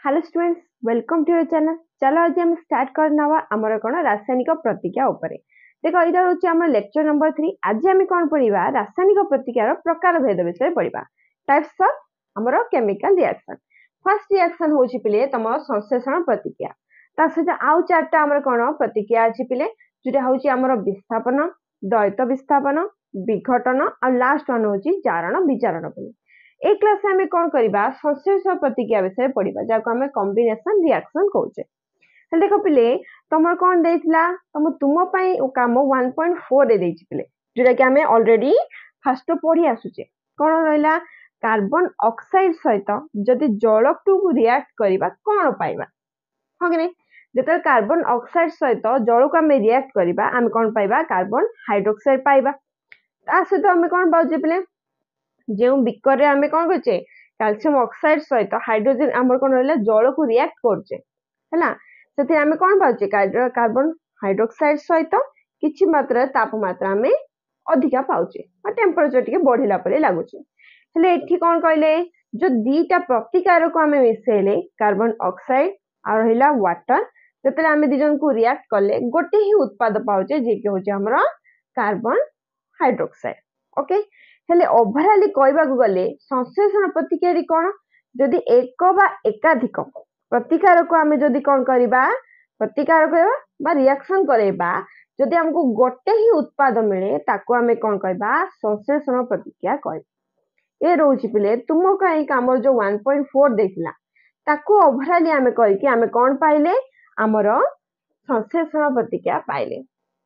Hello students, welcome to your channel. चलो आज हम स्टार्ट करना आमर कौन रासायनिक प्रतिक्रिया उपरे। देखो यहाँ हूँ आम लेक्चर नंबर 3। आज आम कौन पढ़ा रासायनिक प्रतिक्रियार प्रकार भेद विषय पढ़ा। टाइप्स ऑफ आमर केमिकल रिएक्शन। फर्स्ट रिएक्शन हूँ पिले तुम संश्लेषण प्रतिक्रिया। ता सहित आउ चार्टा आमर कौन प्रतिक्रिया अच्छी पिले जोटा हूँ आमर विस्थापन, द्वैत विस्थापन, विघटन और लास्ट वन हूँ जारण विचारण पिले। ए क्लास में कौन करबा संश्लेषण प्रतिक्रिया विषय पढ़ा जहाँ आम कॉम्बिनेशन रिएक्शन कहचे। देख पिले तुम कौन देथिला तुम काम 1.4 दे देछि पिले जोटा कि आम ऑलरेडी फास्ट पढ़ी आसुचे। कौन रहा कार्बन ऑक्साइड सहित जदि जल टू रिएक्ट करबा कौन पाइबा। हाँ कि नहीं, जो कार्बन ऑक्साइड सहित जल को आम रिएक्ट करबा आम कौन पाइबा कार्बन हाइड्रोक्साइड पाइबा। ता सहित आम कौन पाउचे पिले जो बिकर आम कौन करचे कैल्शियम ऑक्साइड सहित हाइड्रोजन आम कौन रहा जल को रिएक्ट करचे है आम कौन पाचे कार्बन हाइड्रोक्साइड सहित किसी मात्रा तापमात्रा आम अधिका पाचे टेम्परेचर टी बढ़ला लगुच। एठी कौन कहले जो दीटा प्रतिकार को आम मिसेले कार्बन ऑक्साइड और रहा वाटर जो आम दिजन को रिएक्ट कले गोटे ही उत्पाद पाचे जी कि हूँ आमर कार्बन हाइड्रोक्साइड। ओके हेले ओवरऑल कहबाकू गले संश्लेषण प्रतिक्रिया कौन जदि एक बा एकाधिक प्रतिकार को आम जदि कौन करबा प्रतिकार करबा रिएक्शन करबा जदि हमको गोटे ही उत्पाद मिले ताको आम कौन कहबा संश्लेषण प्रतिक्रिया कहबा। ए रोची पिले तुम कहीं आम जो 1.4 देखला ताको ओवरऑल आम करके आम कौन पाइले आमर संश्लेषण प्रतिक्रिया पाइले।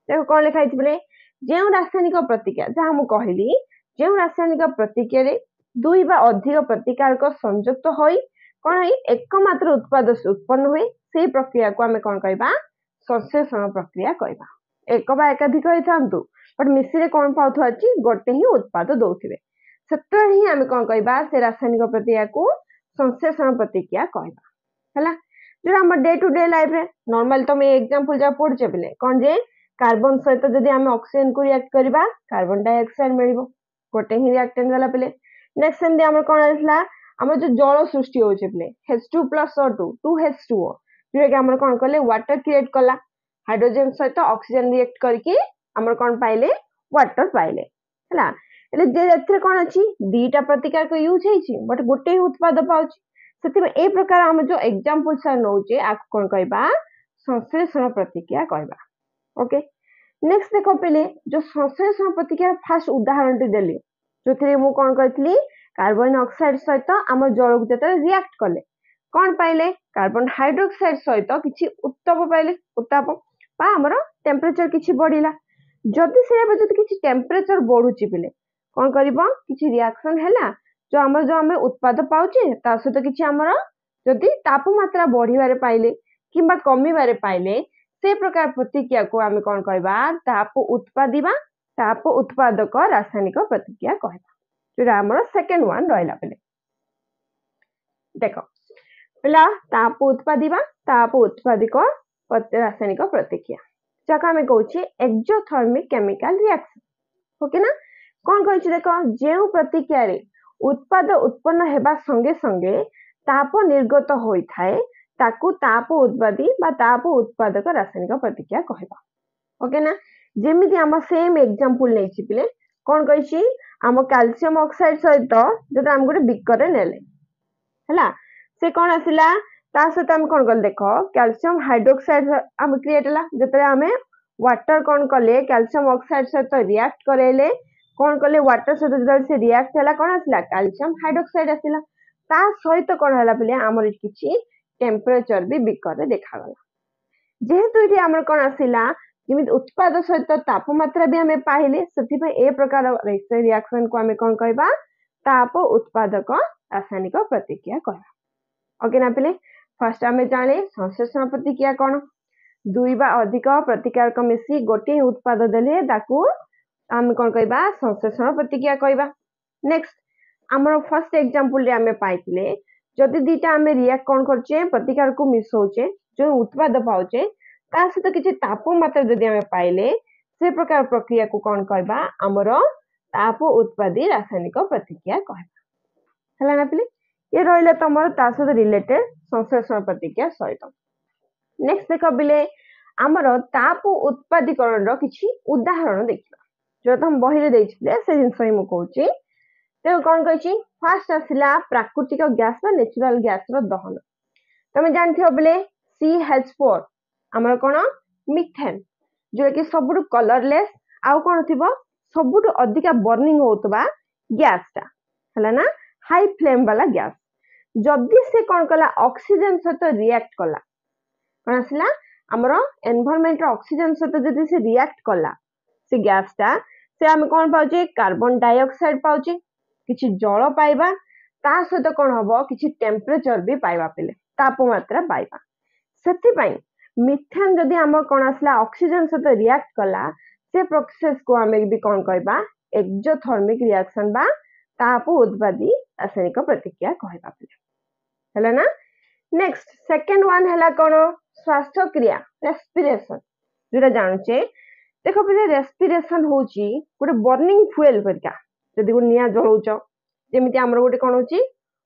देखो कौन लिखाई पिले जो रासायनिक प्रतिक्रिया जहाँ मुझे कहली जो रासायनिक प्रतिक्रिया दुई बा अधिक प्रतिकारक संयुक्त होई कौन एकमात्र उत्पाद उत्पन्न हुए से प्रक्रिया को आम कौन कहबा संश्लेषण प्रक्रिया कहबा। एक बा एकाधिक होइथांतु बट मिसिले कौन पाउथु अछि गोटे ही उत्पाद दउथिबे सेतरे ही आम कौन कहबा से रासायनिक प्रतिक्रिया को संश्लेषण प्रतिक्रिया कहबा। हला जो हम डे टू डे लाइफ रे नॉर्मल तो मैं एग्जांपल जा पढचे बिले कौन जे कार्बन सहित जदि आम ऑक्सीजन को रिएक्ट करबा कार्बन डाइऑक्साइड मिलिबो गोटे ही रिएक्टेंट वाला पिले। नेक्स्ट सेमती आम कौन आसला आम जो जल सृष्टि होचे पिले H2 + O2 2H2O जोटा कि आम कौन कले वाटर क्रिएट कला हाइड्रोजन सहित ऑक्सीजन रिएक्ट करके आम कौन पाइले वाटर पाइले है जे कौन अच्छी दीटा प्रतिकार को यूज है बट गोटे ही उत्पाद पाउची से ए प्रकार आम जो एग्जांपल सा नौचे आ कौन कहबा संश्लेषण प्रतिक्रिया कहबा। ओके नेक्स्ट देखो पहले जो संश्लेषण प्रतिक्रिया फास्ट उदाहरण टी देली जो मु कौन कहती कार्बन ऑक्साइड सहित आम जल को जो रिएक्ट कले कौन पाइले कार्बन हाइड्रोक्साइड सहित किसी उत्ताप पाइले उत्ताप आमर टेम्परेचर किसी बढ़ला जदि से किसी टेम्परेचर बढ़ुची पिले कौन कर किसी रिएक्शन है जो आम उत्पाद पाचे ता सहित किसी आमर जदि तापमात्रा बढ़िबारे पाइले किंबा कमिबारे पाइले से प्रकार प्रतिक्रिया को आम कौन कहबा ताप उत्पादिबा ताप उत्पादक रासायनिक प्रतिक्रिया कहबा जोटा आमर सेकेंड वन रहा पे। देख पिला ताप उत्पादिबा ताप उत्पादिक रासायनिक प्रतिक्रिया जहाँ आम कहे एक्सोथर्मिक केमिकल रिएक्शन। ओके ना कौन कही देख जो प्रतिक्रिया उत्पाद उत्पन्न हेबा संगे संगे ताप निर्गत होता है ताकू ताप उत्पादी बा ताप उत्पादक रासायनिक प्रतिक्रिया कहबा। ओके ना जेमिति आम सेम एग्जांपल नहीं पिले कौन कही आम कैल्शियम ऑक्साइड सहित जो आम गोटे बिकर नेले है से कौन आसला ता सहित आम कौन कल देख कैल्शियम हाइड्रोक्साइड आम क्रिएट है जो आम वाटर कौन कले कैल्शियम ऑक्साइड सहित रिएक्ट करेले कौन कले वाटर सहित जो रिएक्ट है कौन आसला कैल्शियम हाइड्रोक्साइड आसला ता सहित कौन है पे आमर किसी टेम्परेचर भी बिकर देखागला जेहेतु ये आमर कौन आसला जमी उत्पाद सहित तापमात्रा भी आम पाइले से ए प्रकार रिएक्शन को आम कौन कहबा ताप उत्पादक रासायनिक प्रतिक्रिया कहबा। ओके ना पिले फर्स्ट आम जाने संश्लेषण प्रतिक्रिया कौन दुई बा अधिक प्रतिकार को मिसी गोटे उत्पाद देले ताकू आम कौन कहबा संश्लेषण प्रतिक्रिया कहबा। नेक्स्ट आमर फर्स्ट एग्जांपल रे आम पाइले जदि दीटा आम रिएक्ट कौन करचे प्रतिकार को मिसौचे जो उत्पाद पाउचे ता सहित किसी तापमात्रा जदि आम पाइले से प्रकार प्रक्रिया को कौन कहबा आमर ताप उत्पादी रासायनिक प्रतिक्रिया कहबा। हला ना पिले ये रहिला तमर ता सहित रिलेटेड संश्लेषण प्रतिक्रिया सहित। नेक्स्ट देख बिले आमर ताप उत्पादीकरण रो किछि उदाहरण देखिबा जो हम बही रे देइछले से जिंस ही मु कहूची। तो कौन कही फास्ट आसला प्राकृतिक गैस बा नेचुरल गैस रो दहन तमे जानथियो बोले CH4 हमर कोन मिथेन जो कि सबुट कलरलेस आउ कोन थिबो सबुट अधिका बर्निंग होतबा गैस ता हला ना हाई फ्लेम वाला गैस जदी से कोन कला ऑक्सीजन सहित रिएक्ट कला कोन आसला हमर एनवायरनमेंट रो ऑक्सीजन सहित जदी से रिएक्ट कला से गैस ता से हम कोन पाउचे कार्बन डाइऑक्साइड पाउचे किछि जल पाइबा ता सहित कोन हबो किछि टेम्परेचर भी पाइबा पिले तापमात्रा पाइबा सेति पई मिथेन जदी हमर कोन आसला ऑक्सीजन सहित रिएक्ट कला से प्रोसेस को हमें भी कोन कहबा एक्सोथर्मिक रिएक्शन बा ताप उत्पादी रासायनिक प्रतिक्रिया कहबा पिले हला ना। नेक्स्ट सेकंड वन हला कोन श्वासक्रिया रेस्पिरेशन जेटा जानूचे देखो पिले रेस्पिरेशन होची गोटे बर्निंग फ्यूएल परिका जदी को निया जळौच जेमिति हमर गोटे कोन होची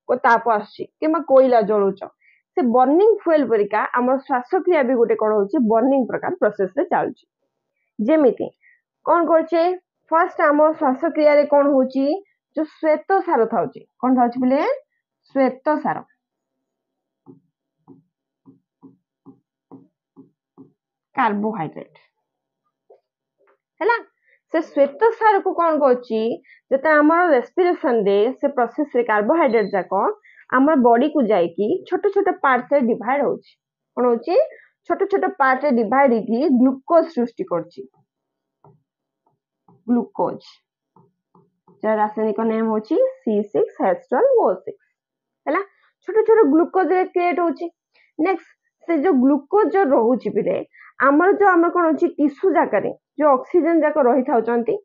को ताप आछी किमा कोइला जळौच से बर्निंग फ्यूएल परिका हमर श्वासक्रिया भी गोटे कोन होची बर्निंग प्रकार प्रोसेस रे चालुची जेमिति कोन करछे फर्स्ट हमर श्वासक्रिया रे कोन होची जो श्वेत सार थाउची कोन थाउची बिले श्वेत सार कार्बोहाइड्रेट हैला से श्वेत सार को कोन करछि जते हमर रेस्पिरेशन दे से प्रोसेस रे कार्बोहाइड्रेट जाको हमर बॉडी को जाय कि छोट छोट पार्ट से डिवाइड होछि कोन होछि छोट छोट पार्ट रे डिवाइड की ग्लूकोज सृष्टि करछि ग्लूकोज जर रासायनिक नाम होछि C6H12O6 हैला छोट छोट ग्लूकोज रे क्रिएट होछि। नेक्स्ट से जो ग्लूकोज जो रहउछि बिले हमर जो हमर कोन होछि टिश्यू जाकरे जो ऑक्सीजन जाक रही थाउचंती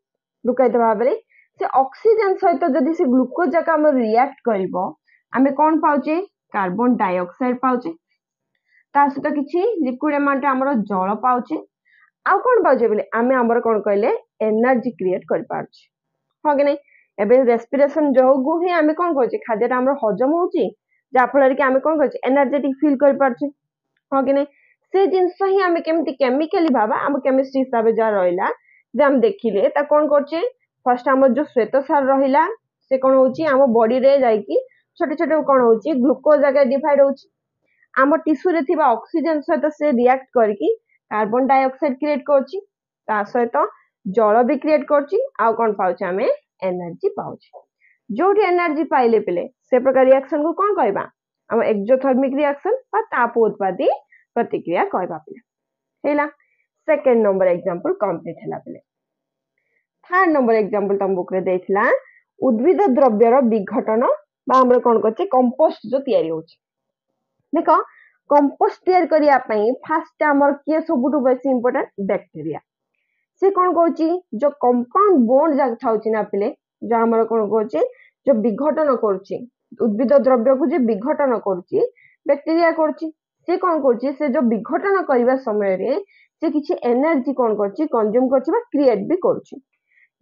लुकायित भाबरे से ऑक्सीजन सहित जदी से ग्लूकोज जाक हम रिएक्ट करबो हमें कोन पाउचे कार्बन डाइऑक्साइड पाउचे ता सहित किछि लिक्विड अमाउंट हमर जल पाउचे आ कोन पाउचे बिले हमें हमर कोन कहले एनर्जी क्रिएट कर पाउचे हो कि नहीं एबे रेस्पिरेशन जो गु ही हमें कोन कहचे खाद्य हमर हजम होची जा फल कि हमें कोन कहचे एनर्जेटिक फील कर पाउचे हो कि नहीं से जिंस ही हमें केमति केमिकली भाबा हम केमिस्ट्री हिसाब जा रहिला जे हम देखिले ता कोन करचे फर्स्ट हमर जो श्वेत सार रहिला से कोन होची हम बॉडी रे जाई कि छोटे छोटे कोन होची ग्लूकोज जगह डिवाइड होची हम टिश्यू रे थिबा ऑक्सीजन सहित से रिएक्ट करकी कार्बन डाइऑक्साइड क्रिएट करची ता सहित जल भी क्रिएट करची आ कोन पाउचे हमें एनर्जी पाउची जोठी एनर्जी पाइले पिले से प्रकार रिएक्शन को कोन कहबा हम एक्सोथर्मिक रिएक्शन बा ताप उत्पादी प्रतिक्रिया कहबा पिले हैला। सेकंड नंबर एग्जांपल कंप्लीट हैला पिले। थर्ड नंबर एग्जांपल तम बुक रे देथिला उद्भिद द्रव्यर विघटन बा हमर कोन कहचे कंपोस्ट जो तयारी होची देखो कंपोस्ट तयार करिया पई फर्स्ट हमर के सबुटु बेसी इंपोर्टेंट बैक्टीरिया से कोन कहची जो कंपाउंड बॉन्ड जाक थाउची ना पिले जो हमर कोन कहचे जो विघटन करची उद्भिद द्रव्य को जे विघटन करची बैक्टीरिया करची से कोन करची से जो विघटन करबा समय रे से किछि एनर्जी कोन करची कंज्यूम करची बा क्रिएट भी करची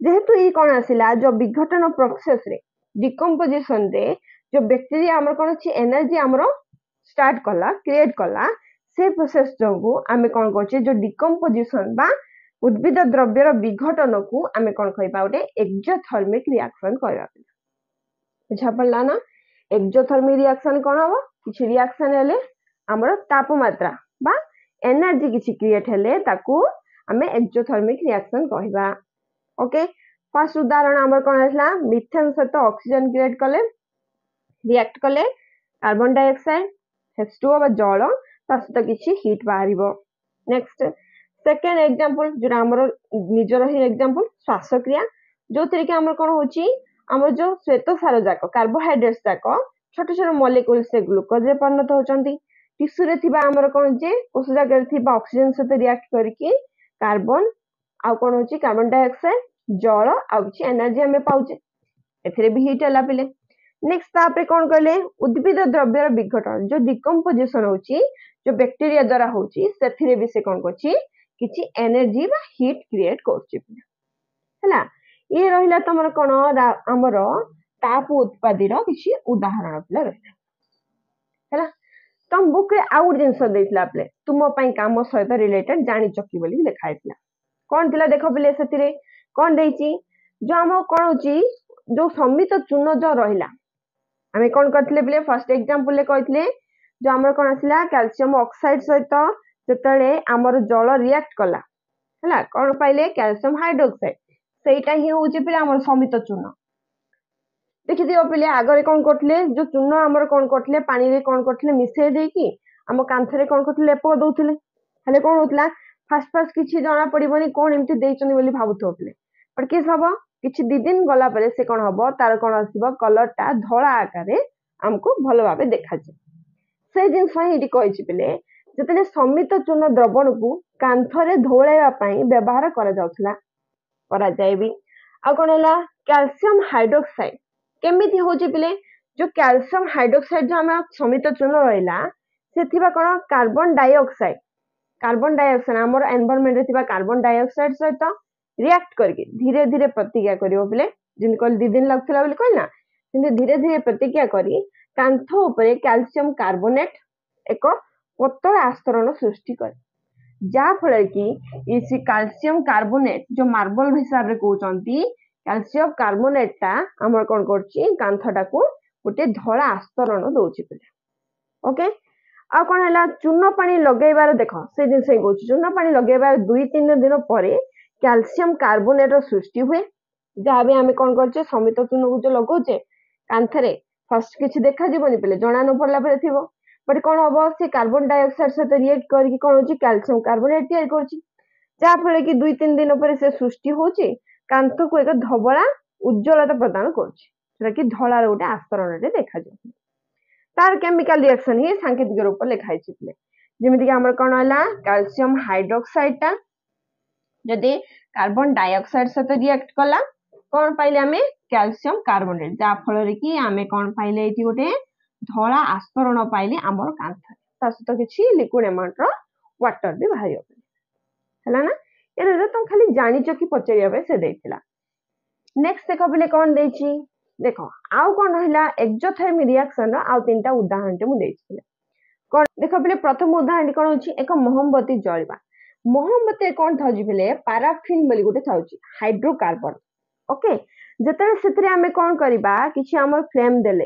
जेहेतु ई कोन आसिला जो विघटन प्रोसेस रे डिकम्पोजिशन रे जो बैक्टीरिया हमर कोन अछि एनर्जी हमर स्टार्ट कला क्रिएट कला से प्रोसेस जोगु हमें कोन करची जो डिकम्पोजिशन बा उद्भिद द्रव्यर विघटन को हमें कोन कहबा ओटे एक्सोथर्मिक रिएक्शन कहबा बुझा पड़ला ना। एक्सोथर्मिक रिएक्शन कोन हबो किछि रिएक्शन हेले हमर तापमात्रा बा एनर्जी किछि क्रिएट हेले ताकू हमें एक्सोथर्मिक रिएक्शन कहबा। ओके फर्स्ट उदाहरण हमर कोन आसला मिथेन सहित ऑक्सीजन क्रिएट कले रिएक्ट कले कार्बन डाइऑक्साइड H2O बा जल ता सहित किछि हीट बाहरिबो। नेक्स्ट सेकंड एग्जांपल जो हमर निजर ही एग्जांपल श्वासक्रिया जो तरीके हमर कोन होची हमर जो श्वेत सार जाक कार्बोहाइड्रेट्स जाक छोटे छोटे मॉलिक्यूल से ग्लूकोज रे परिणत होचंती टिश्यू रे थिबा हमर कोन जे उस जगह थिबा ऑक्सीजन सहित रिएक्ट करके कार्बन आ कोन होची कार्बन डाइऑक्साइड जल आ किछि एनर्जी हमें पाउचे एथिरे भी हीट हला पिले। नेक्स्ट तापरे कोन कहले उद्भिद द्रव्यर विघटन जो डिकम्पोजिशन होची जो बैक्टीरिया द्वारा होची सेथिरे भी से कोन करची किछि एनर्जी बा हीट क्रिएट करची हैला। ये रहिला तमर कोन हमर ताप उत्पादी किसी उदाहरण पिला रहा है। तुम बुक रे आउ जिनस देइतला प्ले तुम पई काम सहित रिलेटेड जानि चकी बोली लिखा हैतला कोन थिला देखो पिले सेतिरे कोन देइची जो हम कोन होची जो समित चूर्ण जो रहिला हमें कोन करथिले पिले फर्स्ट एग्जांपल ले कहथिले जो हमर कोन आसिला कैल्शियम ऑक्साइड सहित जतले हमर जल रिएक्ट कला हला कोन पाइले कैल्शियम हाइड्रोक्साइड सेटा ही होची पिले हमर समित चूर्ण देखि दियो पिले आगरे कोन करथिले जो चूर्ण हमर कोन करथिले पानी रे कोन करथिले मिसे देकी हम कांथरे कोन करथिले लेप दउथिले हले कोन होतला फास्ट फास्ट किछि जाना पड़िबनी कोन एमति देइचनी बोली भाबुथो पिले पर केस हबो किछि दि दिन गला परे से कोन हबो तार कोन आसीबो कलर ता धोळा आकारे हमको भलो भाबे देखा जे से दिन सही इटी कहिछि पिले जतले समित चूर्ण द्रवण को कांथरे धोळेवा पई व्यवहार करा जाउथला करा जायबी आ कोन हला कैल्शियम हाइड्रोक्साइड केमिति होची पिले जो कैल्शियम हाइड्रोक्साइड जो हम समित चूर्ण रहिला सेथिबा कोन कार्बन डाइऑक्साइड हमर एनवायरनमेंट रे थिबा कार्बन डाइऑक्साइड सहित रिएक्ट करके धीरे धीरे प्रतिक्रिया करिवो पिले जिन कल 2 दिन लागथला बोली कहना किंतु धीरे धीरे प्रतिक्रिया करी कांथ ऊपर कैल्शियम कार्बोनेट एक पतला आस्तरण सृष्टि करे जा फळे कि इसी कैल्शियम कार्बोनेट जो मार्बल हिसाब रे कहउचंती कैल्शियम कार्बोनेट ता हमर कोन करची कांथटा को गोटे धळा आस्तरण दोची पिले ओके आ कोन हला चूर्ण पानी लगेबार देखो से दिन से कहउची चूर्ण पानी लगेबार 2-3 दिन परे कैल्शियम कार्बोनेट सृष्टि हुए जहाँ भी आम कौन करचे समित चूर्ण को जो लगौचे कांथरे फर्स्ट किसी देखा जीवनी पहले जना न पड़ला बेले थिबो बट कौन हम से कार्बन डाइऑक्साइड सहित रिएक्ट करके कौन होची कैल्शियम कार्बोनेट तैयार करची जा फले कि 2-3 दिन पर से सृष्टि होची कांथ को एक धबला उज्जवलता प्रदान करची सेटा कि धळा रे गोटे आस्तरण रे देखा जाय तार केमिकल रिएक्शन ही सांकेतिक रूप लिखाई छिले जेमिति कि हमर कोन हला कैल्शियम हाइड्रोक्साइड ता जदि कार्बन डाइऑक्साइड सहित रिएक्ट कला कौन पाइले हमें कैल्शियम कार्बोनेट जा फल रे कि हमें कौन पाइले एटी गोटे धळा आस्तरण पाइले हमर कांथ ता सहित किछि लिक्विड अमाउंट रो वाटर भी बाहरियो हला ना एरे तुम खाली जानि छ कि पचरिया बे से देथिला नेक्स्ट देखो बिले कौन देछि देखो आउ कौन रहिला एक्सोथर्मिक रिएक्शन रो आउ तीनटा उदाहरण जे मु देछि कौन देखो बिले प्रथम उदाहरण कौन होछि एक मोमबत्ती जळबा मोमबत्ती कौन थाउची बिले पैराफिन बोली गोटे थाउची हाइड्रोकार्बन ओके जतरे सेतरे हमें कौन करिबा किछि हमर फ्लेम देले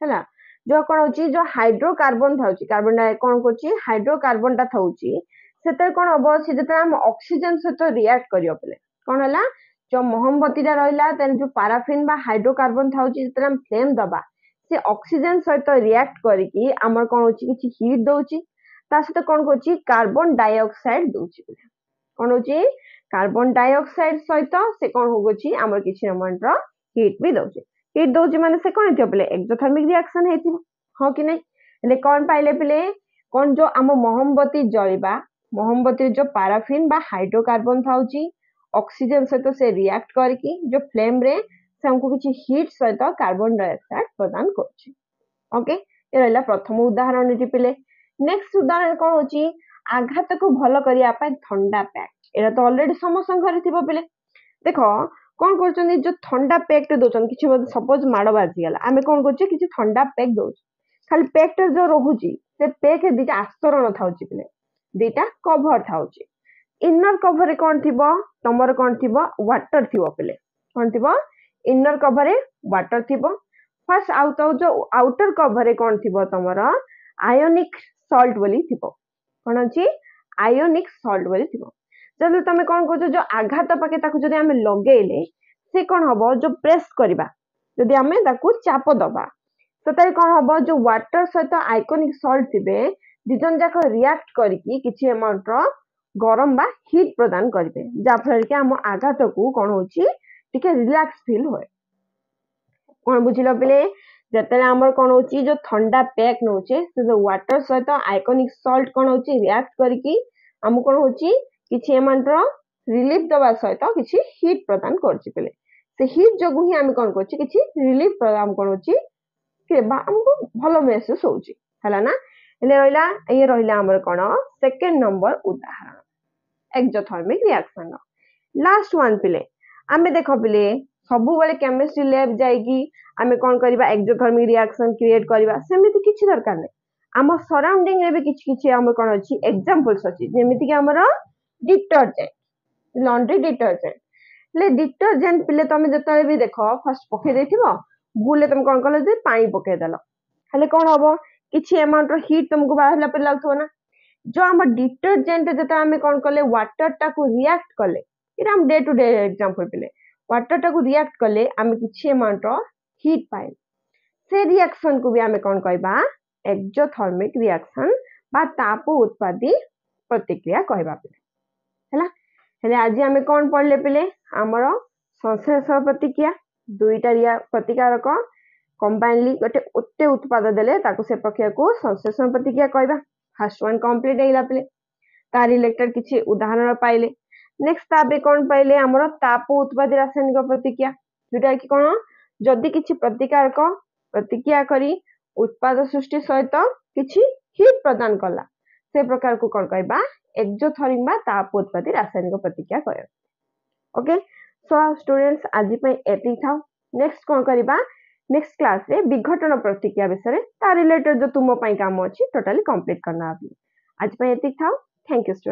हैला जो कौन होची जो हाइड्रोकार्बन थाउची कार्बन डाइ कौन करची हाइड्रोकार्बन ता थाउची सेतरे कौन हबो से जतरे हम ऑक्सीजन सहित रिएक्ट करियो पले कौन हला जो मोमबत्ती ता रहिला तन जो पैराफिन बा हाइड्रोकार्बन थाउची जतरे हम फ्लेम दबा से ऑक्सीजन सहित रिएक्ट करिकी हमर कौन होची किछि हीट दोची ता सहित कौन करची कार्बन डाइऑक्साइड दोची कौन होची कार्बन डाइऑक्साइड सहित से कौन होगोची हमर किछि अमाउंट रो हीट भी दोची माने से कौन हेतियो पले एक्सोथर्मिक रिएक्शन हेतियो हो कि नै ले कौन पाइले पले कौन जो हम मोमबत्ती जळिबा मोमबत्ती जो पैराफिन बा हाइड्रोकार्बन थाउची ऑक्सीजन सहित से रिएक्ट करकी जो फ्लेम रे से हमको किछि हीट सहित कार्बन डाइऑक्साइड प्रदान करछि ओके ये रहला प्रथम उदाहरण एटी पले नेक्स्ट उदाहरण कौन होची आघात को भलो करिया पय ठंडा पैक एरा तो ऑलरेडी समस्त घरे थिबो पले देखो कौन करचनी जो ठंडा पैक दोचन किछि सपोज माडो बाजी गला आमे कौन करछि किछि ठंडा पैक दोच खाली पैक जो रहुची से पैक दिटा आस्तरण थाउची पले दिटा कवर थाउची इनर कवर रे कौन थिबो तमर कौन थिबो वाटर थिबो पले कौन थिबो इनर कवर रे वाटर थिबो फर्स्ट जो आउटर कवर रे कौन थिबो तमर आयोनिक सॉल्ट बोली थिबो कौन अछि आयोनिक सॉल्ट बोली थिबो जब तमे कौन करछो जो आघात पाके ताकू जदि हमें लगेले से कौन हबो जो प्रेस करबा जदि हमें ताकू चाप दबा ततारे कौन हबो जो वाटर सहित आयोनिक सॉल्ट थिबे दिजन जाक रिएक्ट करकी किछि अमाउंट रो गरम बा हीट प्रदान करबे जा फल के हम आघात को कौन होची टिके रिलैक्स फील होय कौन बुझिलो पले जतले हमर कौन होची जो ठंडा पैक नोचे से जो वाटर सहित आयोनिक सॉल्ट कौन होची रिएक्ट करकी हम कौन होची किछि अमाउंट रो रिलीफ दबा सहित किछि हीट प्रदान करछि पले से हीट जगु ही हम कौन करछि किछि रिलीफ प्रदान कौन होची के बा हमको भलो महसूस होची हला ना एले रहिला हमर कौन सेकंड नंबर उदाहरण एक्सोथर्मिक रिएक्शन लास्ट वन पिले आमे देखो पिले सबु बेले केमिस्ट्री लैब जाइकी आमे कोन करबा एक्सोथर्मिक रिएक्शन क्रिएट करबा सेमिति किछि दरकार नै आम सराउंडिंग रे भी किछि हम कोन अछि एग्जांपल्स अछि जेमिति कि हमर डिटर्जेंट लॉन्ड्री डिटर्जेंट ले डिटर्जेंट पिले तमे जतले भी देखो फर्स्ट पके देथिबो बुले तुम कोन कले जे पानी पके देलो हले कोन हबो किछि अमाउंट रो हीट तुमको बाहरला पे लागथो ना जो हम डिटर्जेंट जता हमें कोन कले वाटर टा को रिएक्ट कले इरा हम डे टू डे एग्जांपल पिले वाटर टा को रिएक्ट कले हमें किछि अमाउंट रो हीट पाए से रिएक्शन को भी हमें कोन कहबा एक्सोथर्मिक रिएक्शन बा ताप उत्पादी प्रतिक्रिया कहबा हला हेले आज हमें कोन पढ़ले पिले हमर संश्लेषण प्रतिक्रिया दुईटा रिया प्रतिकारक कंबाइनली गोटे उते उत्पाद देले ताको से प्रक्रिया को संश्लेषण प्रतिक्रिया कहबा फर्स्ट वन कंप्लीट हेला पिले ता रिलेटेड किछि उदाहरण पाइले नेक्स्ट ताबे कोन पाइले हमर ताप उत्पादी रासायनिक प्रतिक्रिया जोटा कि कोन जदि किछि प्रतिकारक प्रतिक्रिया करी उत्पाद सृष्टि सहित किछि हीट प्रदान कला से प्रकार को कोन कहबा एक्सोथर्मिक बा ताप उत्पादी रासायनिक प्रतिक्रिया कहबा ओके सो स्टूडेंट्स आज पय एति थाउ नेक्स्ट कोन करबा नेक्स्ट क्लास रे विघटन प्रतिक्रिया विषय ता रिलेटेड जो तुम पय काम अछि टोटली कंप्लीट करना आज पय एति थाउ थैंक यू स्टूडेंट।